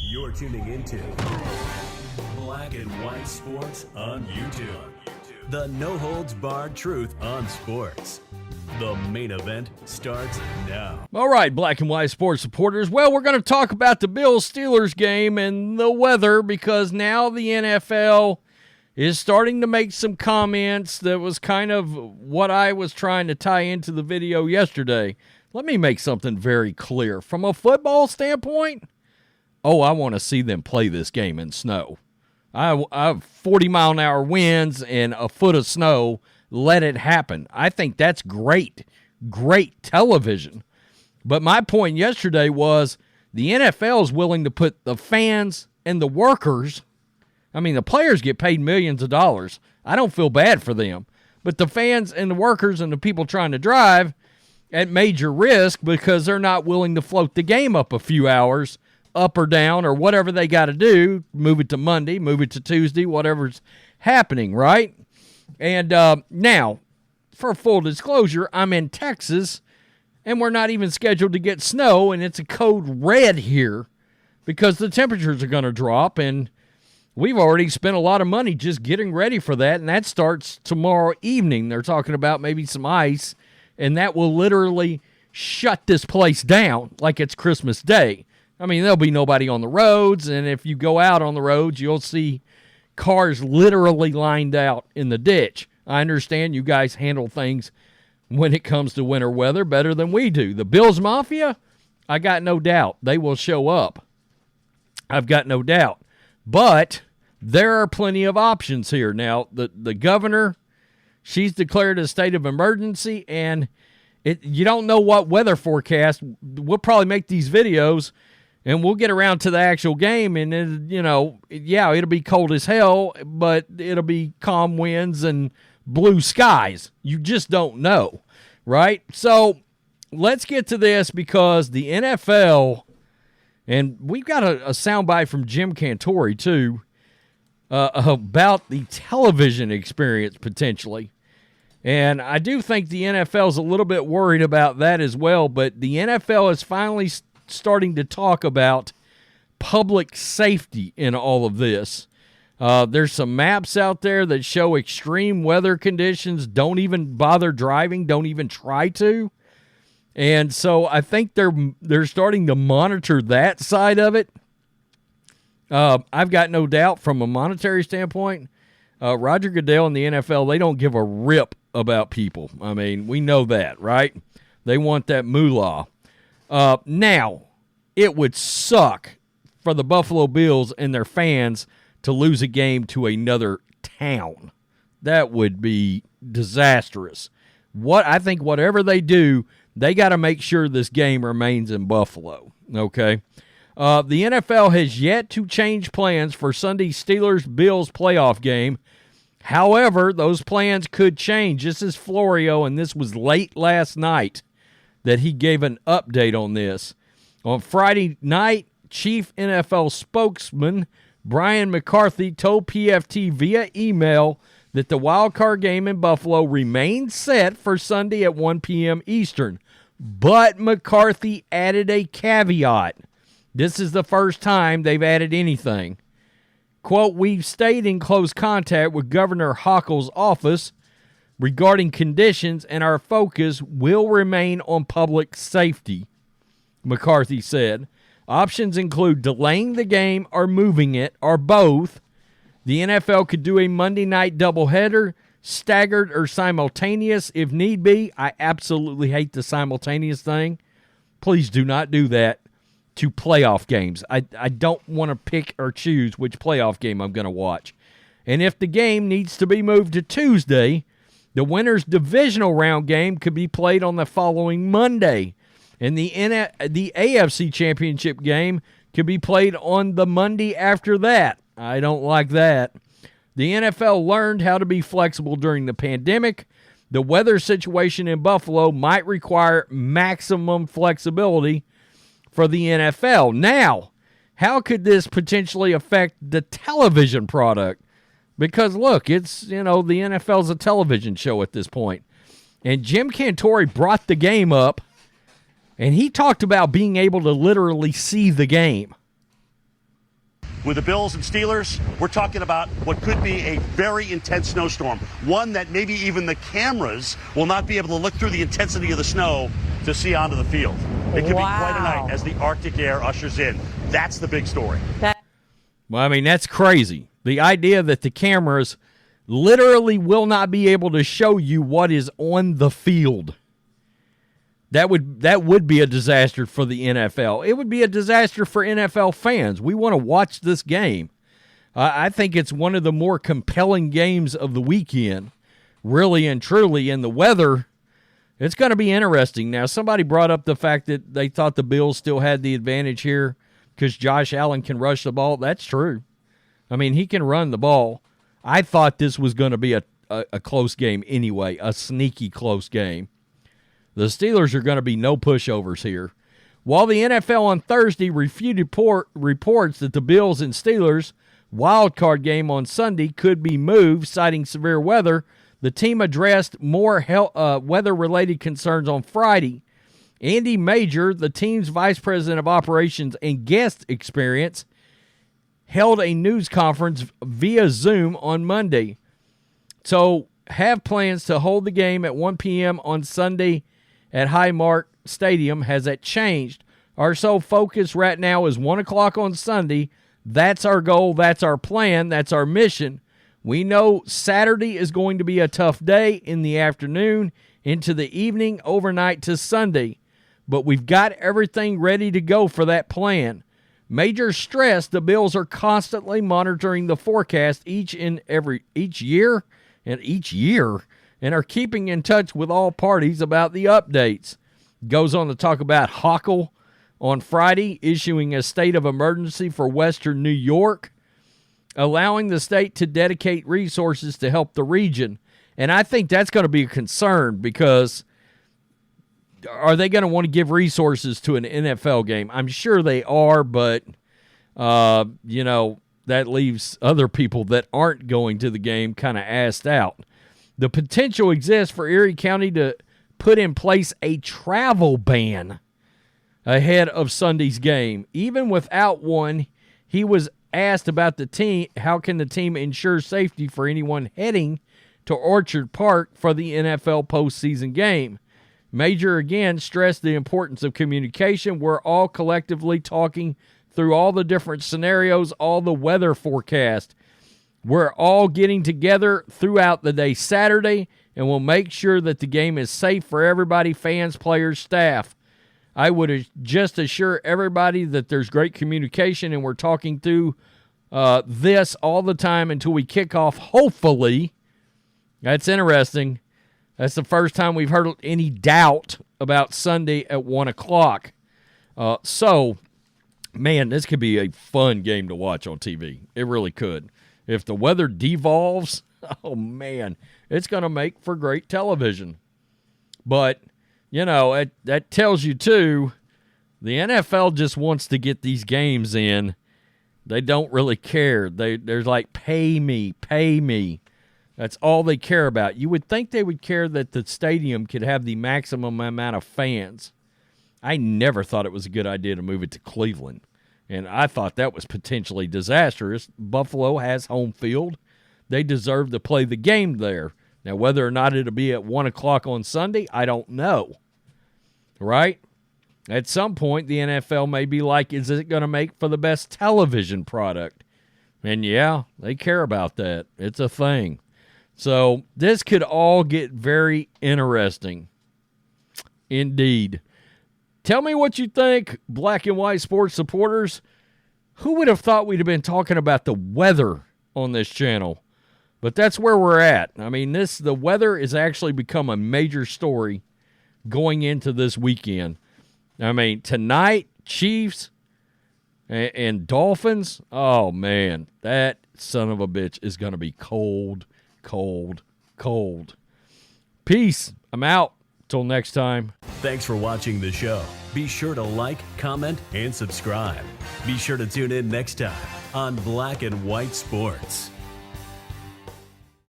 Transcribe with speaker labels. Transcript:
Speaker 1: You're tuning into Black and White Sports on YouTube. The no-holds-barred truth on sports. The main event starts now.
Speaker 2: All right, Black and White Sports supporters. Well, we're going to talk about the Bills-Steelers game and the weather because now the NFL is starting to make some comments that was kind of what I was trying to tie into the video yesterday. Let me make something very clear. From a football standpoint, I want to see them play this game in snow. I have 40-mile-an-hour winds and a foot of snow. Let it happen. I think that's great television. But my point yesterday was the NFL is willing to put the fans and the workers, the players get paid millions of dollars. I don't feel bad for them. But the fans and the workers and the people trying to drive at major risk because they're not willing to float the game up a few hours, up or down, or whatever they got to do, move it to Monday, move it to Tuesday, whatever's happening, right? And now, for full disclosure, I'm in Texas, and we're not even scheduled to get snow, and it's a code red here because the temperatures are going to drop, and we've already spent a lot of money just getting ready for that, and that starts tomorrow evening. They're talking about maybe some ice, and that will literally shut this place down like it's Christmas Day. There'll be nobody on the roads, and if you go out on the roads, you'll see cars literally lined out in the ditch. I understand you guys handle things when it comes to winter weather better than we do. The Bills Mafia, I got no doubt they will show up. I've got no doubt. But there are plenty of options here. Now, the governor, she's declared a state of emergency, and you don't know what weather forecast. We'll probably make these videos, and we'll get around to the actual game, and it'll be cold as hell, but it'll be calm winds and blue skies. You just don't know, right? So let's get to this because the NFL, and we've got a soundbite from Jim Cantore, too, about the television experience potentially. And I do think the NFL is a little bit worried about that as well, but the NFL is finally starting to talk about public safety in all of this. There's some maps out there that show extreme weather conditions. Don't even bother driving. Don't even try to. And so I think they're starting to monitor that side of it. I've got no doubt from a monetary standpoint, Roger Goodell and the NFL, they don't give a rip about people. We know that, right? They want that moolah. Now, it would suck for the Buffalo Bills and their fans to lose a game to another town. That would be disastrous. I think whatever they do, they got to make sure this game remains in Buffalo, okay? The NFL has yet to change plans for Sunday's Steelers-Bills playoff game. However, those plans could change. This is Florio, and this was late last night that he gave an update on this. On Friday night, Chief NFL spokesman Brian McCarthy told PFT via email that the wildcard game in Buffalo remains set for Sunday at 1 p.m. Eastern. But McCarthy added a caveat. This is the first time they've added anything. Quote, "We've stayed in close contact with Governor Hochul's office regarding conditions, and our focus will remain on public safety," McCarthy said. Options include delaying the game or moving it, or both. The NFL could do a Monday night doubleheader, staggered or simultaneous if need be. I absolutely hate the simultaneous thing. Please do not do that to playoff games. I don't want to pick or choose which playoff game I'm going to watch. And if the game needs to be moved to Tuesday, the winner's divisional round game could be played on the following Monday. And the AFC Championship game could be played on the Monday after that. I don't like that. The NFL learned how to be flexible during the pandemic. The weather situation in Buffalo might require maximum flexibility for the NFL. Now, how could this potentially affect the television product? Because, look, it's, the NFL's a television show at this point. And Jim Cantore brought the game up And he talked about being able to literally see the game.
Speaker 3: With the Bills and Steelers, we're talking about what could be a very intense snowstorm, one that maybe even the cameras will not be able to look through the intensity of the snow to see onto the field. It could be quite a night as the Arctic air ushers in. That's the big story.
Speaker 2: Well, I mean, that's crazy. The idea that the cameras literally will not be able to show you what is on the field. That would be a disaster for the NFL. It would be a disaster for NFL fans. We want to watch this game. I think it's one of the more compelling games of the weekend, really and truly. And the weather, it's going to be interesting. Now, somebody brought up the fact that they thought the Bills still had the advantage here because Josh Allen can rush the ball. That's true. I mean, he can run the ball. I thought this was going to be a close game anyway, a sneaky close game. The Steelers are going to be no pushovers here. While the NFL on Thursday refuted reports that the Bills and Steelers wildcard game on Sunday could be moved, citing severe weather, the team addressed more weather-related concerns on Friday. Andy Major, the team's vice president of operations and guest experience, held a news conference via Zoom on Monday. So have plans to hold the game at 1 p.m. on Sunday at Highmark Stadium. Has that changed? Our sole focus right now is 1 o'clock on Sunday. That's our goal. That's our plan. That's our mission. We know Saturday is going to be a tough day in the afternoon, into the evening, overnight to Sunday. But we've got everything ready to go for that plan. Major stress, the Bills are constantly monitoring the forecast each year, and are keeping in touch with all parties about the updates. Goes on to talk about Hochul on Friday issuing a state of emergency for Western New York, allowing the state to dedicate resources to help the region. And I think that's going to be a concern because are they going to want to give resources to an NFL game? I'm sure they are, but, that leaves other people that aren't going to the game kind of asked out. The potential exists for Erie County to put in place a travel ban ahead of Sunday's game. Even without one, he was asked about the team, how can the team ensure safety for anyone heading to Orchard Park for the NFL postseason game? Major again stressed the importance of communication. We're all collectively talking through all the different scenarios, all the weather forecast. We're all getting together throughout the day Saturday, and we'll make sure that the game is safe for everybody, fans, players, staff. I would just assure everybody that there's great communication, and we're talking through this all the time until we kick off, hopefully. That's interesting. That's the first time we've heard any doubt about Sunday at 1 o'clock. So, man, this could be a fun game to watch on TV. It really could. If the weather devolves, oh, man, it's going to make for great television. But, that tells you, too, the NFL just wants to get these games in. They don't really care. They're like, pay me, pay me. That's all they care about. You would think they would care that the stadium could have the maximum amount of fans. I never thought it was a good idea to move it to Cleveland. And I thought that was potentially disastrous. Buffalo has home field. They deserve to play the game there. Now, whether or not it'll be at 1 o'clock on Sunday, I don't know. Right? At some point, the NFL may be like, is it going to make for the best television product? And yeah, they care about that. It's a thing. So this could all get very interesting. Indeed. Tell me what you think, black and white sports supporters. Who would have thought we'd have been talking about the weather on this channel? But that's where we're at. I mean, the weather has actually become a major story going into this weekend. I mean, tonight, Chiefs and Dolphins, oh, man, that son of a bitch is going to be cold, cold, cold. Peace. I'm out. Till next time.
Speaker 1: Thanks for watching the show. Be sure to like, comment, and subscribe. Be sure to tune in next time on Black and White Sports.